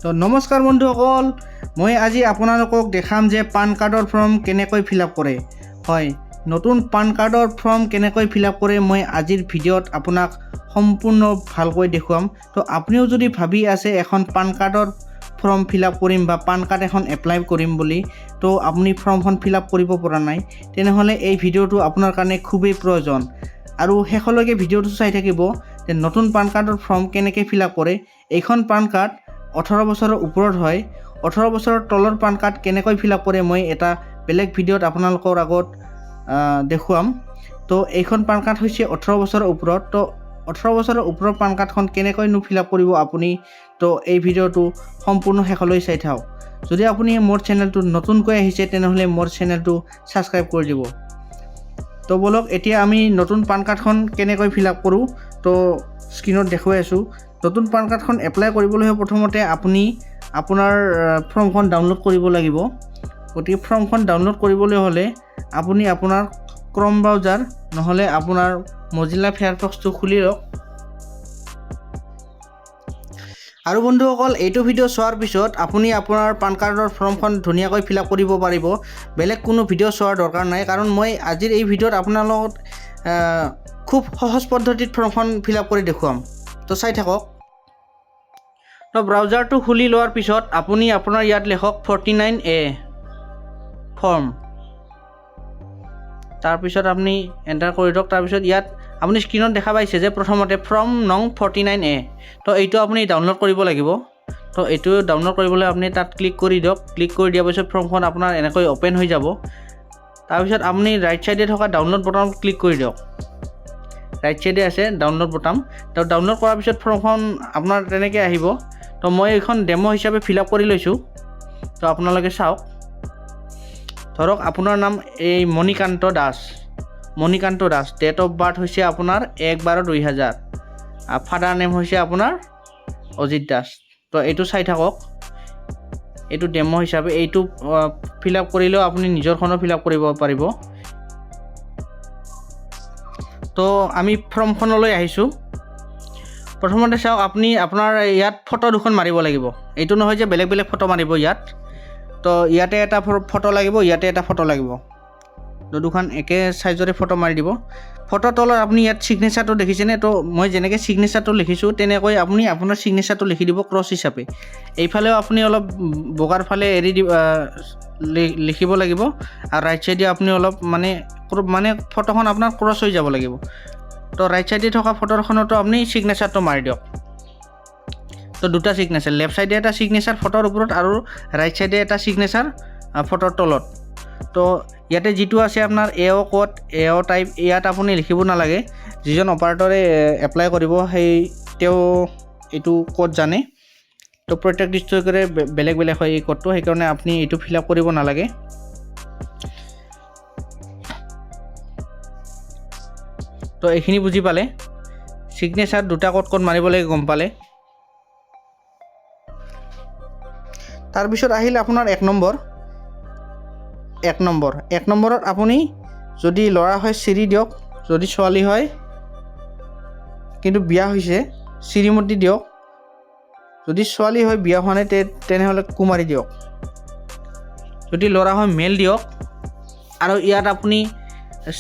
তো নমস্কাৰ বন্ধুসকল, মই আজি আপোনালোকক দেখাম যে পান কাৰ্ডৰ ফৰ্ম কেনেকৈ ফিল আপ কৰে। হয়, নতুন পান কাৰ্ডৰ ফৰ্ম কেনেকৈ ফিল আপ কৰে মই আজিৰ ভিডিঅ'ত আপোনাক সম্পূৰ্ণ ভালকৈ দেখুৱাম। তো আপুনিও যদি ভাবি আছে এখন পান কাৰ্ডৰ ফৰ্ম ফিল আপ কৰিম বা পান কাৰ্ড এখন এপ্লাই কৰিম বুলি, তো আপুনি ফৰ্মখন ফিল আপ কৰিব পৰা নাই, তেনেহ'লে এই ভিডিঅ'টো আপোনাৰ কাৰণে খুবেই প্ৰয়োজন। আৰু শেষলৈকে ভিডিঅ'টো চাই থাকিব যে নতুন পান কাৰ্ডৰ ফৰ্ম কেনেকৈ ফিল আপ কৰে। এইখন পান কাৰ্ড 18 বছৰৰ ওপৰত হয়। 18 বছৰৰ তলৰ পান কাৰ্ড কেনেকৈ ফিল আপ কৰে মই এটা বেলেগ ভিডিঅ'ত আপোনালোকৰ আগত দেখুৱাম। তো এইখন পান কাৰ্ড হৈছে 18 বছৰৰ ওপৰত। তো 18 বছৰৰ ওপৰৰ পান কাৰ্ডখন কেনেকৈনো ফিল আপ কৰিব আপুনি, তো এই ভিডিঅ'টো সম্পূৰ্ণ শেষলৈ চাই থাকক। যদি আপুনি মোৰ চেনেলটো নতুনকৈ আহিছে তেনেহ'লে মোৰ চেনেলটো ছাবস্ক্ৰাইব কৰি দিব। তো বলক এতিয়া আমি নতুন পান কাৰ্ডখন কেনেকৈ ফিল আপ কৰোঁ, তো স্ক্ৰীনত দেখুৱাই আছোঁ। নতুন পান কাৰ্ডখন এপ্লাই কৰিবলৈ প্ৰথমতে আপুনি আপোনাৰ ফৰ্মখন ডাউনলোড কৰিব লাগিব। গতিকে ফৰ্মখন ডাউনলোড কৰিবলৈ হ'লে আপুনি আপোনাৰ ক্ৰম ব্ৰাউজাৰ নহ'লে আপোনাৰ মজিলা ফায়াৰফক্সটো খুলি লওক। আৰু বন্ধুসকল, এইটো ভিডিঅ' চোৱাৰ পিছত আপুনি আপোনাৰ পান কাৰ্ডৰ ফৰ্মখন ধুনীয়াকৈ ফিল আপ কৰিব পাৰিব। বেলেগ কোনো ভিডিঅ' চোৱাৰ দৰকাৰ নাই, কাৰণ মই আজিৰ এই ভিডিঅ'ত আপোনাৰ লগত খুব সহজ পদ্ধতিত ফৰ্মখন ফিল আপ কৰি দেখুৱাম। তো চাই থাকক। তো ব্ৰাউজাৰটো খুলি লোৱাৰ পিছত আপুনি আপোনাৰ ইয়াত লিখক 49A ফৰ্ম। তাৰপিছত আপুনি এণ্টাৰ কৰি দিয়ক। তাৰপিছত ইয়াত আপুনি স্ক্ৰীনত দেখা পাইছে যে প্ৰথমতে ফৰ্ম নং 49A। তো এইটো আপুনি ডাউনলোড কৰিব লাগিব। তো এইটো ডাউনলোড কৰিবলৈ আপুনি তাত ক্লিক কৰি দিয়ক। ক্লিক কৰি দিয়াৰ পিছত ফৰ্মখন আপোনাৰ এনেকৈ অ'পেন হৈ যাব। তাৰপিছত আপুনি ৰাইট ছাইডে থকা ডাউনলোড বটনত ক্লিক কৰি দিয়ক। ৰাইট ছাইডে আছে ডাউনলোড বটাম। তো ডাউনলোড কৰাৰ পিছত ফৰ্মখন আপোনাৰ তেনেকৈ আহিব। তো মই এইখন ডেমো হিচাপে ফিল আপ কৰি লৈছোঁ। তো আপোনালোকে চাওক। ধৰক আপোনাৰ নাম এই Manikanta Das. Date of birth হৈছে আপোনাৰ 1/12/2000। ফাদাৰ নেম হৈছে আপোনাৰ অজিত দাস। তো এইটো চাই থাকক। এইটো ডেমো হিচাপে এইটো ফিল আপ কৰিলেও আপুনি নিজৰখনো ফিল আপ কৰিব পাৰিব। তো আমি ফৰ্মখনলৈ আহিছোঁ। প্ৰথমতে চাওক, আপুনি আপোনাৰ ইয়াত ফটো দুখন মাৰিব লাগিব। এইটো নহয় যে বেলেগ বেলেগ ফটো মাৰিব ইয়াত। তো ইয়াতে এটা ফটো লাগিব, ইয়াতে এটা ফটো লাগিব। তো দুখন একে চাইজৰে ফটো মাৰি দিব। ফটোৰ তলত আপুনি ইয়াত ছিগনেচাৰটো দেখিছেনে? তো মই যেনেকৈ ছিগনেচাৰটো লিখিছোঁ তেনেকৈ আপুনি আপোনাৰ ছিগনেচাৰটো লিখি দিব ক্ৰছ হিচাপে। এইফালেও আপুনি অলপ বগাৰ ফালে এৰি লিখিব লাগিব। আৰু ৰাইট ছাইডে আপুনি অলপ মানে ফটোখন আপোনাৰ ক্ৰছ হৈ যাব লাগিব। তো ৰাইট ছাইডে থকা ফটোখনতো আপুনি ছিগনেচাৰটো মাৰি দিয়ক। তো দুটা ছিগনেচাৰ, লেফ্ট ছাইডে এটা ছিগনেচাৰ ফটোৰ ওপৰত আৰু ৰাইট ছাইডে এটা ছিগনেচাৰ ফটোৰ তলত। তো ইয়াতে যিটো আছে আপোনাৰ AO কোড, AO টাইপ, ইয়াত আপুনি লিখিব নালাগে। যিজন অপাৰেটৰে এপ্লাই কৰিব তেওঁ এইটো কোড জানে। তো প্ৰত্যেক ডিষ্ট্ৰিক্টৰে বেলেগ বেলেগ হয় এই কোডটো, সেইকাৰণে আপুনি এইটো ফিল আপ কৰিব নালাগে। তো এইখিনি বুজি পালে। ছিগনেচাৰ দুটা ক'ত মাৰিব লাগে গম পালে। তাৰপিছত আহিল আপোনাৰ 1 নম্বৰত আপুনি যদি ল'ৰা হয় চিৰি দিয়ক, যদি ছোৱালী হয় কিন্তু বিয়া হৈছে শ্ৰীমতী দিয়ক, যদি ছোৱালী হয় বিয়া হোৱা নাই তেনেহ'লে কুমাৰী দিয়ক, যদি ল'ৰা হয় মেল দিয়ক। আৰু ইয়াত আপুনি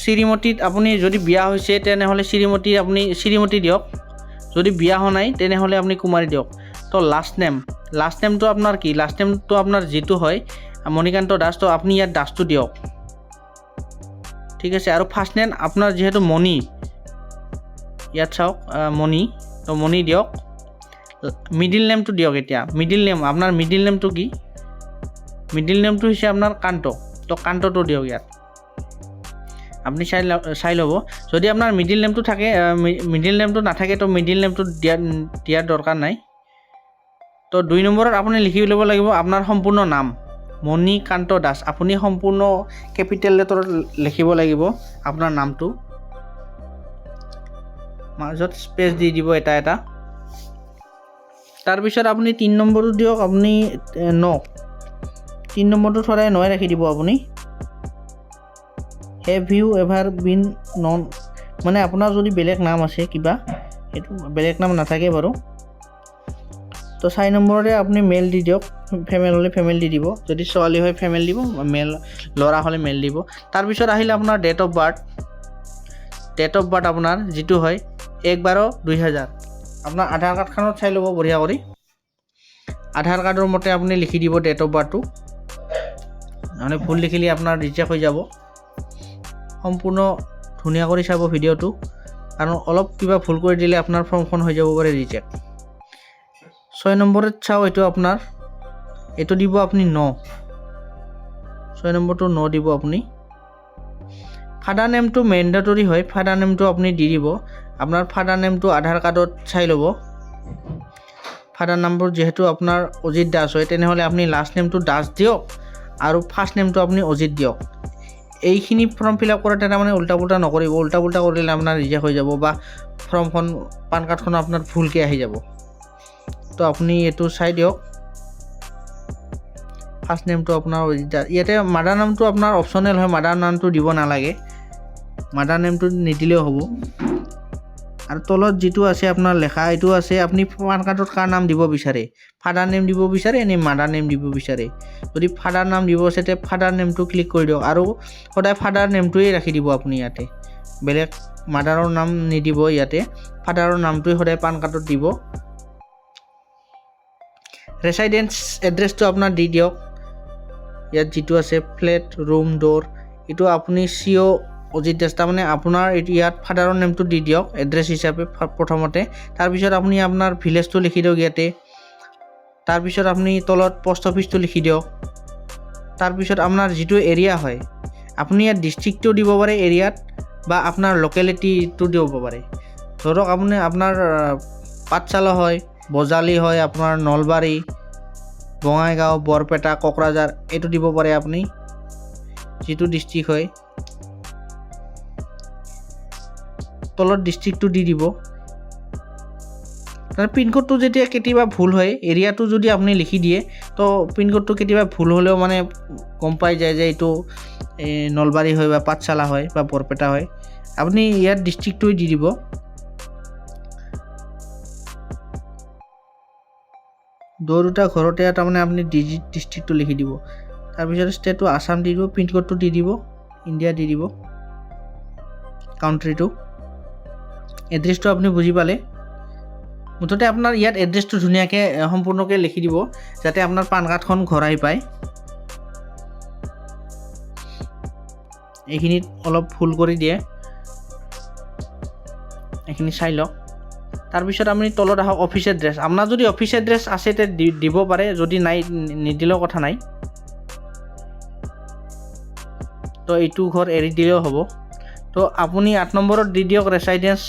শ্ৰীমতীত আপুনি যদি বিয়া হৈছে তেনেহ'লে শ্ৰীমতী দিয়ক, যদি বিয়া হোৱা নাই তেনেহ'লে আপুনি কুমাৰী দিয়ক। তো লাষ্ট নেমটো আপোনাৰ কি? লাষ্ট নেমটো আপোনাৰ যিটো হয় মণিকান্ত দাস, তো আপুনি ইয়াত দাসটো দিয়ক। ঠিক আছে। আৰু ফাৰ্ষ্ট নেম আপোনাৰ যিহেতু মণি, ইয়াত চাওক মণি, তো মণি দিয়ক। মিডিল নেমটো দিয়ক। এতিয়া আপোনাৰ মিডিল নেমটো কি? মিডিল নেমটো হৈছে আপোনাৰ কান্ত, তো কান্তটো দিয়ক ইয়াত। আপুনি চাই ল'ব। যদি আপোনাৰ মিডিল নেমটো নাথাকে তো মিডিল নেমটো দিয়াৰ দৰকাৰ নাই। তো 2 নম্বৰত আপুনি লিখি ল'ব লাগিব আপোনাৰ সম্পূৰ্ণ নাম মণিকান্ত দাস। আপুনি সম্পূৰ্ণ কেপিটেল লেটাৰত লিখিব লাগিব আপোনাৰ নামটো, মাজত স্পেচ দি দিব এটা। তাৰপিছত আপুনি 3 নম্বৰটো দিয়ক আপুনি 3 নম্বৰটো সদায় 9 ৰাখি দিব আপুনি। Have you ever been none, মানে আপোনাৰ যদি বেলেগ নাম আছে কিবা, সেইটো বেলেগ নাম নাথাকে বাৰু। তো 4 নম্বৰতে আপুনি মেল দি দিয়ক, ফিমেল হ'লে ফিমেল দি দিব, যদি ছোৱালী হয় ফিমেল দিব, মেল ল'ৰা হ'লে মেল দিব। তাৰপিছত আহিলে আপোনাৰ ডেট অফ বাৰ্থ আপোনাৰ যিটো হয় 1/12/2000। আপোনাৰ আধাৰ কাৰ্ডখনত চাই ল'ব বঢ়িয়া কৰি, আধাৰ কাৰ্ডৰ মতে আপুনি লিখি দিব ডেট অফ বাৰ্থটো, নহ'লে ভুল লিখিলে আপোনাৰ ৰিজেক্ট হৈ যাব। সম্পূৰ্ণ ধুনীয়া কৰি চাব ভিডিঅ'টো, কাৰণ অলপ কিবা ভুল কৰি দিলে আপোনাৰ ফৰ্মখন হৈ যাব পাৰে ৰিজেক্ট। 6 নম্বৰত চাওঁ, এইটো দিব আপুনি 9, 6 নম্বৰটো 9 দিব আপুনি। ফাদাৰ নেমটো মেণ্ডেটৰী হয়, ফাদাৰ নেমটো আপুনি দি দিব। আপোনাৰ ফাদাৰ নেমটো আধাৰ কাৰ্ডত চাই ল'ব। ফাদাৰ নামবোৰ যিহেতু আপোনাৰ অজিত দাস হয়, তেনেহ'লে আপুনি লাষ্ট নেমটো দাস দিয়ক আৰু ফাৰ্ষ্ট নেমটো আপুনি অজিত দিয়ক। এইখিনি ফৰ্ম ফিল আপ কৰোঁতে তাৰমানে উল্টা পুল্টা নকৰিব, উল্টা পুল্টা কৰিলে আপোনাৰ ৰিজেক্ট হৈ যাব বা ফৰ্মখন পান কাৰ্ডখন আপোনাৰ ভুলকৈ আহি যাব। তো আপুনি এইটো চাই দিয়ক। ফাৰ্ষ্ট নেমটো আপোনাৰ অজিত দাস। ইয়াতে মাদাৰ নামটো আপোনাৰ অপশ্যনেল হয়, মাদাৰ নামটো দিব নালাগে, মাদাৰ নেমটো নিদিলেও হ'ব। আৰু তলত যিটো আছে আপোনাৰ লেখা, এইটো আছে আপুনি পান কাৰ্ডত কাৰ নাম দিব বিচাৰে, ফাদাৰ নেম দিব বিচাৰে নে মাদাৰ নেম দিব বিচাৰে। যদি ফাদাৰ নাম দিব আছে তে ফাদাৰ নেমটো ক্লিক কৰি দিয়ক, আৰু সদায় ফাদাৰ নেমটোৱেই ৰাখি দিব আপুনি ইয়াতে, বেলেগ মাদাৰৰ নাম নিদিব ইয়াতে, ফাদাৰৰ নামটোৱে সদায় পান কাৰ্ডত দিব। ৰেচিডেন্স এড্ৰেছটো আপোনাৰ দি দিয়ক, ইয়াত যিটো আছে ফ্লেট, ৰুম, ড'ৰ, এইটো আপুনি CO অজিত দাস, তাৰমানে আপোনাৰ ইয়াত ফাদাৰৰ নেমটো দি দিয়ক এড্ৰেছ হিচাপে প্ৰথমতে। তাৰপিছত আপুনি আপোনাৰ ভিলেজটো লিখি দিয়ক ইয়াতে, তাৰপিছত আপুনি তলত পোষ্ট অফিচটো লিখি দিয়ক। তাৰপিছত আপোনাৰ যিটো এৰিয়া হয়, আপুনি ইয়াত ডিষ্ট্ৰিক্টটো দিব পাৰে এৰিয়াত, বা আপোনাৰ লোকেলিটিটো দিব পাৰে। ধৰক আপুনি আপোনাৰ পাঠশালা হয়, বজালী হয়, আপোনাৰ নলবাৰী, বঙাইগাঁও, বৰপেটা, কোকৰাঝাৰ, এইটো দিব পাৰে আপুনি যিটো ডিষ্ট্ৰিক্ট হয়। তলত ডিষ্ট্ৰিক্টটো দি দিব। পিনক'ডটো যেতিয়া কেতিয়াবা ভুল হয়, এৰিয়াটো যদি আপুনি লিখি দিয়ে, তো পিনক'ডটো কেতিয়াবা ভুল হ'লেও মানে গম পাই যায় যে এইটো নলবাৰী হয় বা পাঠশালা হয় বা বৰপেটা হয়। আপুনি ইয়াত ডিষ্ট্ৰিক্টটোৱে দি দিব। দুটা ঘৰতে তাৰমানে আপুনি ডিষ্ট্ৰিক্টটো লিখি দিব। তাৰপিছত ষ্টেটটো আছাম দি দিব, পিনক'ডটো দি দিব, ইণ্ডিয়া দি দিব, কাউণ্ট্ৰিটো, এড্ৰেছটো আপুনি বুজি পালে। মুঠতে আপোনাৰ ইয়াত এড্ৰেছটো ধুনীয়াকৈ সম্পূৰ্ণকৈ লিখি দিব, যাতে আপোনাৰ পান কাৰ্ডখন ঘূৰাই পায়। এইখিনিত অলপ ভুল কৰি দিয়ে, এইখিনি চাই লওক। তাৰপিছত আপুনি তলত আহক অফিচ এড্ৰেছ। আপোনাৰ যদি অফিচ এড্ৰেছ আছে তে দিব পাৰে, যদি নাই নিদিলেও কথা নাই, তো এইটো ঘৰ এৰি দিলেও হ'ব। তো আপুনি 8 নম্বৰত দি দিয়ক ৰেচিডেন্স,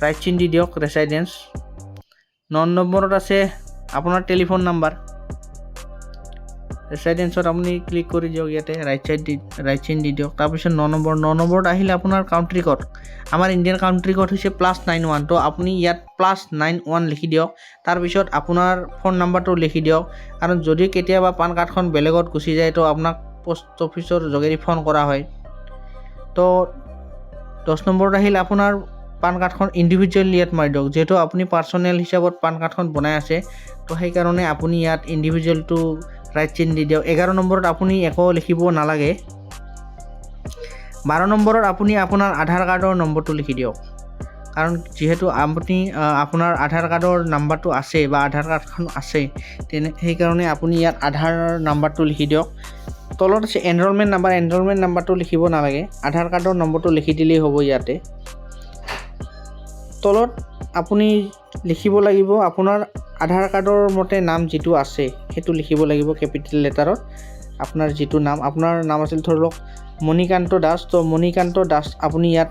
ৰাইট চিন দি দিয়ক ৰেচিডেন্স। 9 নম্বৰত আছে আপোনাৰ টেলিফোন নাম্বাৰ, ৰেচিডেন্সত আপুনি ক্লিক কৰি দিয়ক, ইয়াতে ৰাইট চিন দি দিয়ক। তাৰপিছত 9 নম্বৰত আহিলে আপোনাৰ কাউণ্ট্ৰি ক'ড, আমাৰ ইণ্ডিয়ান কাউণ্ট্ৰি ক'ড হৈছে +91, তো আপুনি ইয়াত +91 লিখি দিয়ক। তাৰপিছত আপোনাৰ ফোন নাম্বাৰটো লিখি দিয়ক, কাৰণ যদি কেতিয়াবা পান কাৰ্ডখন বেলেগত গুচি যায়, তো আপোনাক পোষ্ট অফিচৰ যোগেদি ফোন কৰা হয়। তো 10 নম্বৰত আহিল আপোনাৰ পান কাৰ্ডখন ইণ্ডিভিজুৱেল ইয়াত মাৰি দিয়ক, যিহেতু আপুনি পাৰ্চনেল হিচাপত পান কাৰ্ডখন বনাই আছে, তো সেইকাৰণে আপুনি ইয়াত ইণ্ডিভিজুৱেলটো ৰাইট চিন দি দিয়ক। 11 নম্বৰত আপুনি একো লিখিব নালাগে। 12 নম্বৰত আপুনি আপোনাৰ আধাৰ কাৰ্ডৰ নম্বৰটো লিখি দিয়ক, কাৰণ যিহেতু আপুনি আপোনাৰ আধাৰ কাৰ্ডৰ নাম্বাৰটো আছে বা আধাৰ কাৰ্ডখন আছে, সেইকাৰণে আপুনি ইয়াত আধাৰ নাম্বাৰটো লিখি দিয়ক। তলত আছে এনৰলমেণ্ট নাম্বাৰটো লিখিব নালাগে, আধাৰ কাৰ্ডৰ নম্বৰটো লিখি দিলেই হ'ব। ইয়াতে তলত আপুনি লিখিব লাগিব আপোনাৰ আধাৰ কাৰ্ডৰ মতে নাম যিটো আছে সেইটো লিখিব লাগিব কেপিটেল লেটাৰত। আপোনাৰ যিটো নাম, আপোনাৰ নাম আছিল ধৰক মণিকান্ত দাস, তো মণিকান্ত দাস আপুনি ইয়াত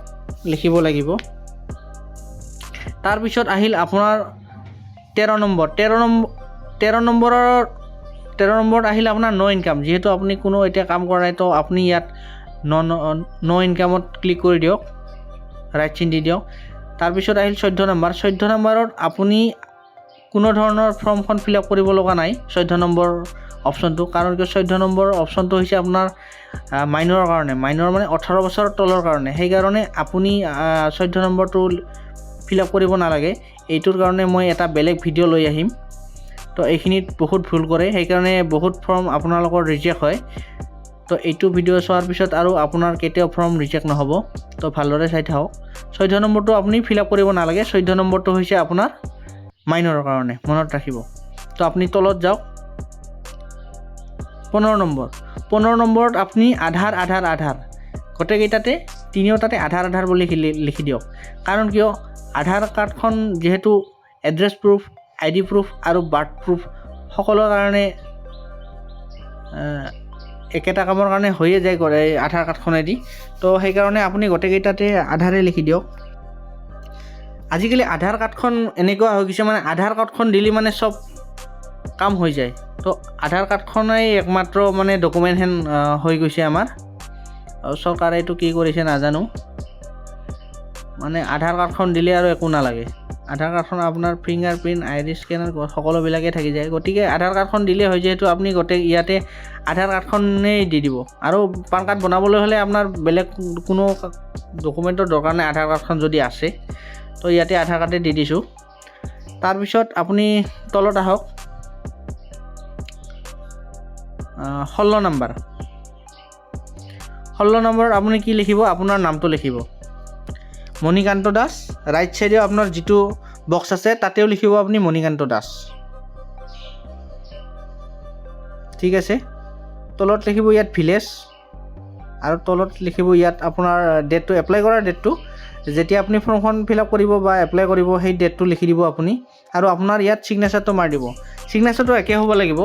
লিখিব লাগিব। তাৰপিছত আহিল আপোনাৰ 13 নম্বৰত আহিল আপোনাৰ নো ইনকাম। যিহেতু আপুনি কোনো এতিয়া কাম কৰা নাই, তো আপুনি ইয়াত নো ইনকামত ক্লিক কৰি দিয়ক, ৰাইট চিন দি দিয়ক। তাৰপিছত আহিল 14 নম্বৰত আপুনি কোনো ধৰণৰ ফৰ্মখন ফিল আপ কৰিব লগা নাই 14 নম্বৰ অপশ্যনটো, কাৰণ কি 14 নম্বৰ অপশ্যনটো হৈছে আপোনাৰ মাইনৰৰ কাৰণে, মাইনৰ মানে 18 বছৰৰ তলৰ কাৰণে। সেইকাৰণে আপুনি 14 নম্বৰটো ফিল আপ কৰিব নালাগে। এইটোৰ কাৰণে মই এটা বেলেগ ভিডিঅ' লৈ আহিম। তো এইখিনিত বহুত ভুল কৰে, সেইকাৰণে বহুত ফৰ্ম আপোনালোকৰ ৰিজেক্ট হয়। তো এইটো ভিডিঅ' চোৱাৰ পিছত আৰু আপোনাৰ কেতিয়াও ফৰ্ম ৰিজেক্ট নহ'ব। তো ভালদৰে চাই থাকক। 14 নম্বৰটো আপুনি ফিল আপ কৰিব নালাগে। 14 নম্বৰটো হৈছে আপোনাৰ মাইনৰৰ কাৰণে, মনত ৰাখিব। তো আপুনি তলত যাওক। 15 নম্বৰত আপুনি আধাৰ গোটেইকেইটাতে তিনিওটাতে আধাৰ বুলি লিখি দিয়ক। কাৰণ কিয়, আধাৰ কাৰ্ডখন যিহেতু এড্ৰেছ প্ৰুফ, ID প্ৰুফ আৰু বাৰ্থ প্ৰুফ সকলোৰ কাৰণে একেটা কামৰ কাৰণে হৈয়ে যায় আধাৰ কাৰ্ডখনেদি। তো সেইকাৰণে আপুনি গোটেইকেইটাতে আধাৰে লিখি দিয়ক। আজিকালি আধাৰ কাৰ্ডখন এনেকুৱা হৈ গৈছে, মানে আধাৰ কাৰ্ডখন দিলে মানে চব কাম হৈ যায়। তো আধাৰ কাৰ্ডখনেই একমাত্ৰ মানে ডকুমেণ্ট হেন হৈ গৈছে আমাৰ। চৰকাৰে এইটো কি কৰিছে নাজানো, মানে আধাৰ কাৰ্ডখন দিলে আৰু একো নালাগে। আধাৰ কাৰ্ডখন আপোনাৰ ফিংগাৰ প্ৰিণ্ট, আইৰিছ স্কেনাৰ সকলোবিলাকে থাকি যায়। গতিকে আধাৰ কাৰ্ডখন দিলে হয়, যিহেতু আপুনি গোটেই ইয়াতে আধাৰ কাৰ্ডখনেই দি দিব। আৰু পান কাৰ্ড বনাবলৈ হ'লে আপোনাৰ বেলেগ কোনো ডকুমেণ্টৰ দৰকাৰ নাই। আধাৰ কাৰ্ডখন যদি আছে, তো ইয়াতে আধাৰ কাৰ্ডে দি দিছোঁ। তাৰপিছত আপুনি তলত আহক। 16 নম্বৰত আপুনি কি লিখিব, আপোনাৰ নামটো লিখিব। মণিকান্ত দাস। ৰাইট চাইডেও আপোনাৰ যিটো বক্স আছে তাতেও লিখিব আপুনি মণিকান্ত দাস। ঠিক আছে। তলত লিখিব ইয়াত ভিলেজ, আৰু তলত লিখিব ইয়াত আপোনাৰ ডেটটো, এপ্লাই কৰাৰ ডেটটো। যেতিয়া আপুনি ফৰ্মখন ফিল আপ কৰিব বা এপ্লাই কৰিব, সেই ডেটটো লিখি দিব আপুনি। আৰু আপোনাৰ ইয়াত ছিগনেচাৰটো মাৰি দিব। ছিগনেচাৰটো একে হ'ব লাগিব।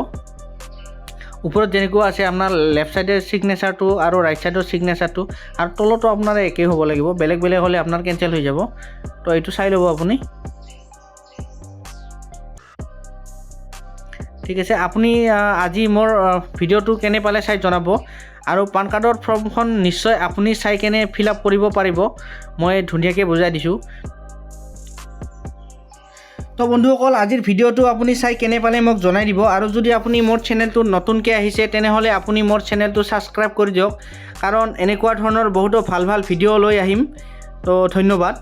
ওপৰত যেনেকুৱা আছে আপোনাৰ লেফ্ট চাইডৰ ছিগনেচাৰটো আৰু ৰাইট চাইডৰ ছিগনেচাৰটো, আৰু তলতো আপোনাৰ একেই হ'ব লাগিব। বেলেগ বেলেগ হ'লে আপোনাৰ কেঞ্চেল হৈ যাব। তো এইটো চাই ল'ব আপুনি। ঠিক আছে। আপুনি আজি মোৰ ভিডিঅ'টো কেনে পালে চাই জনাব। আৰু পান কাৰ্ডৰ ফৰ্মখন নিশ্চয় আপুনি চাই কেনে ফিল আপ কৰিব পাৰিব। মই ধুনীয়াকৈ বুজাই দিছোঁ। তো বন্ধুসকল, আজিৰ ভিডিঅ'টো আপুনি চাই কেনে পালে মোক জনাই দিব। আৰু যদি আপুনি মোৰ চেনেলটো নতুনকৈ আহিছে, তেনেহ'লে আপুনি মোৰ চেনেলটো ছাবস্ক্ৰাইব কৰি দিয়ক। কাৰণ এনেকুৱা ধৰণৰ বহুতো ভাল ভিডিঅ' লৈ আহিম। তো ধন্যবাদ।